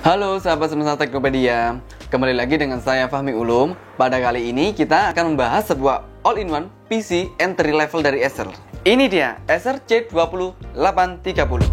Halo sahabat semesta Teknopedia, kembali lagi dengan saya Fahmi Ulum. Pada kali ini kita akan membahas sebuah all-in-one PC entry level dari Acer. Ini dia Acer C20830.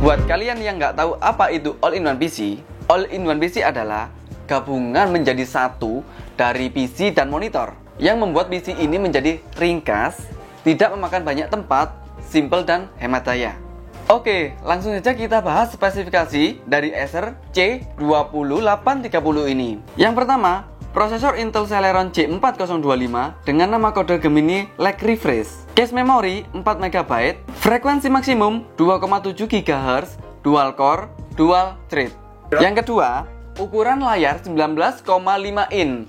Buat kalian yang nggak tahu apa itu all-in-one PC, all-in-one PC adalah gabungan menjadi satu dari PC dan monitor yang membuat PC ini menjadi ringkas, tidak memakan banyak tempat, simple dan hemat daya. Oke, langsung saja kita bahas spesifikasi dari Acer C20830 ini. Yang pertama, prosesor Intel Celeron J4025 dengan nama kode Gemini Lake Refresh. Cache memori 4MB, frekuensi maksimum 2,7 GHz, dual core, dual thread. Yang kedua, ukuran layar 19,5 in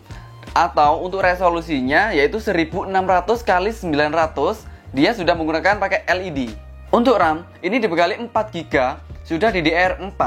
atau untuk resolusinya yaitu 1600 x 900, dia sudah menggunakan pakai LED. Untuk RAM, ini dibekali 4 GB, sudah DDR4.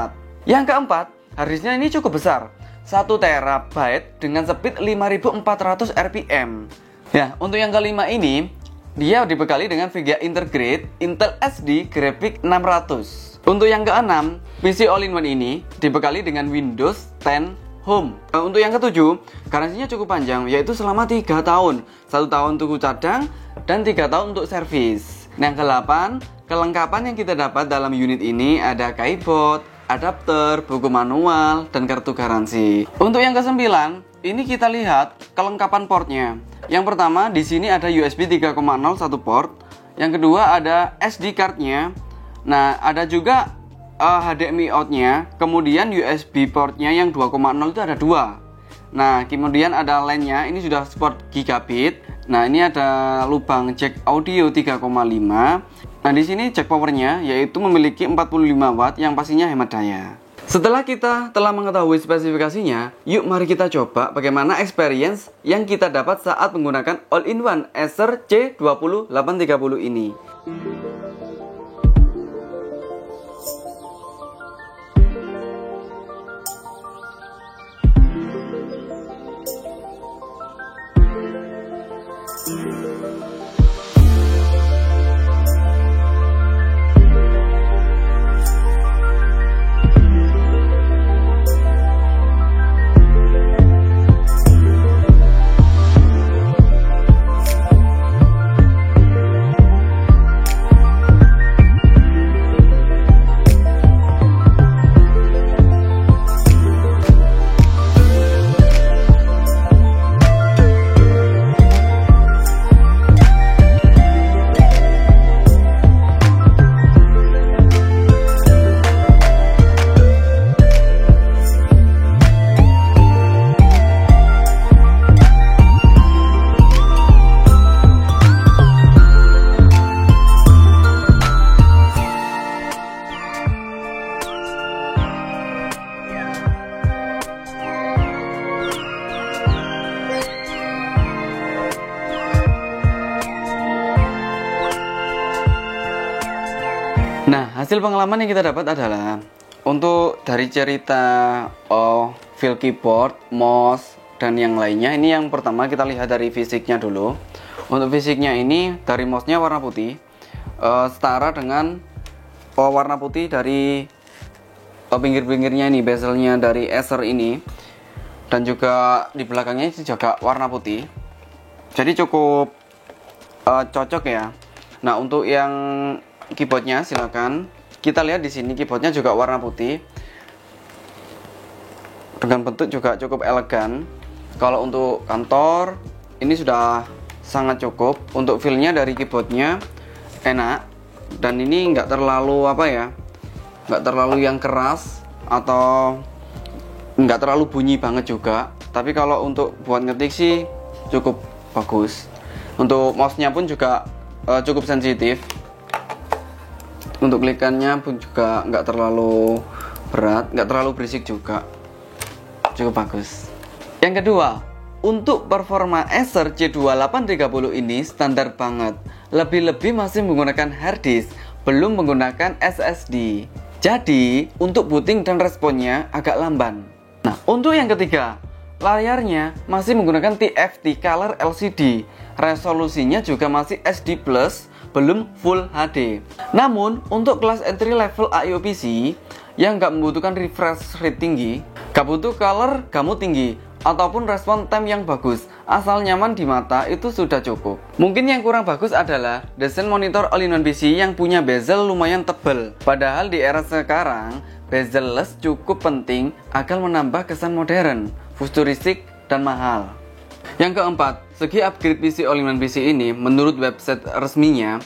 Yang keempat, harddisknya ini cukup besar, 1 TB dengan speed 5400 rpm. Ya, untuk yang kelima ini, dia dibekali dengan VGA Integrate Intel SD Graphics 600. Untuk yang keenam, PC all-in-one ini dibekali dengan Windows 10 Home. Untuk yang ketujuh, garansinya cukup panjang, yaitu selama 3 tahun. 1 tahun untuk cadang dan 3 tahun untuk servis. Yang kedelapan, kelengkapan yang kita dapat dalam unit ini ada keyboard, adapter, buku manual, dan kartu garansi. Untuk yang kesembilan, ini kita lihat kelengkapan portnya. Yang pertama, di sini ada USB 3.0 satu port. Yang kedua ada SD cardnya. Nah, ada juga HDMI outnya. Kemudian USB portnya yang 2.0 itu ada 2. Nah, kemudian ada LAN-nya. Ini sudah support gigabit. Nah, ini ada lubang jack audio 3.5. Nah, di sini jack powernya yaitu memiliki 45 watt yang pastinya hemat daya. Setelah kita telah mengetahui spesifikasinya, yuk mari kita coba bagaimana experience yang kita dapat saat menggunakan all-in-one Acer C20830 ini. Nah, hasil pengalaman yang kita dapat adalah untuk dari cerita feel keyboard, mouse, dan yang lainnya. Ini yang pertama kita lihat dari fisiknya dulu. Untuk fisiknya ini dari mouse-nya warna putih, setara dengan warna putih dari pinggir-pinggirnya ini, bezelnya dari Acer ini, dan juga di belakangnya itu juga warna putih. Jadi cukup cocok ya. Nah, untuk yang keyboardnya silakan kita lihat di sini, keyboardnya juga warna putih dengan bentuk juga cukup elegan. Kalau untuk kantor ini sudah sangat cukup. Untuk feel-nya dari keyboardnya enak, dan ini nggak terlalu nggak terlalu yang keras atau nggak terlalu bunyi banget juga. Tapi kalau untuk buat ngetik sih cukup bagus. Untuk mouse-nya pun juga cukup sensitif. Untuk klikannya pun juga nggak terlalu berat, nggak terlalu berisik juga, cukup bagus. Yang kedua, untuk performa Acer C2830 ini standar banget. Lebih-lebih masih menggunakan hard disk, belum menggunakan SSD. Jadi, untuk booting dan responnya agak lamban. Nah, untuk yang ketiga, layarnya masih menggunakan TFT Color LCD. Resolusinya juga masih SD+, belum Full HD. Namun, untuk kelas entry level AIO PC yang nggak membutuhkan refresh rate tinggi, nggak butuh color gamut tinggi, ataupun respon time yang bagus, asal nyaman di mata itu sudah cukup. Mungkin yang kurang bagus adalah desain monitor all-in-one PC yang punya bezel lumayan tebal. Padahal di era sekarang, bezel-less cukup penting agar menambah kesan modern, futuristik, dan mahal. Yang keempat, segi upgrade PC all-in-one PC ini menurut website resminya,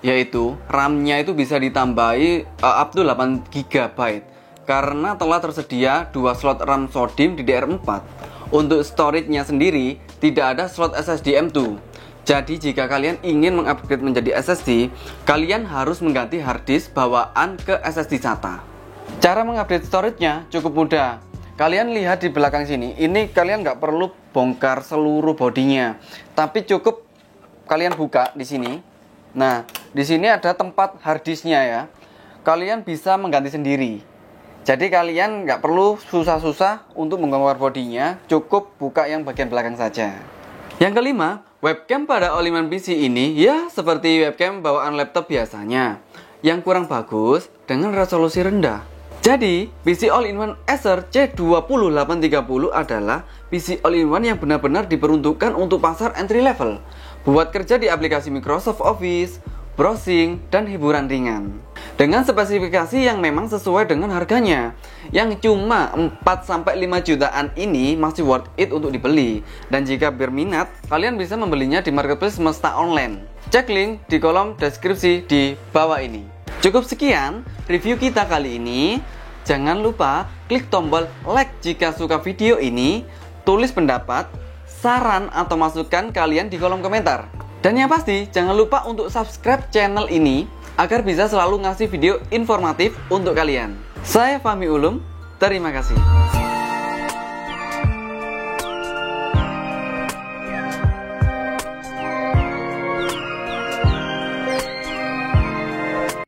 yaitu RAM-nya itu bisa ditambahi up to 8 GB karena telah tersedia 2 slot RAM SODIMM DDR4. Untuk storage-nya sendiri, tidak ada slot SSD M2. Jadi jika kalian ingin mengupgrade menjadi SSD, kalian harus mengganti hard disk bawaan ke SSD SATA. Cara mengupdate storage-nya cukup mudah. Kalian lihat di belakang sini, ini kalian nggak perlu bongkar seluruh bodinya, tapi cukup kalian buka di sini. Nah, di sini ada tempat hard disk-nya ya. Kalian bisa mengganti sendiri. Jadi kalian nggak perlu susah-susah untuk membongkar bodinya, cukup buka yang bagian belakang saja. Yang kelima, webcam pada all-in-one PC ini ya seperti webcam bawaan laptop biasanya, yang kurang bagus dengan resolusi rendah. Jadi, PC all-in-one Acer C2830 adalah PC all-in-one yang benar-benar diperuntukkan untuk pasar entry level, buat kerja di aplikasi Microsoft Office, browsing, dan hiburan ringan. Dengan spesifikasi yang memang sesuai dengan harganya, yang cuma 4-5 jutaan ini masih worth it untuk dibeli. Dan jika berminat, kalian bisa membelinya di marketplace Semesta Online. Cek link di kolom deskripsi di bawah ini. Cukup sekian review kita kali ini. Jangan lupa klik tombol like jika suka video ini, tulis pendapat, saran atau masukan kalian di kolom komentar. Dan yang pasti, jangan lupa untuk subscribe channel ini agar bisa selalu ngasih video informatif untuk kalian. Saya Fahmi Ulum, terima kasih.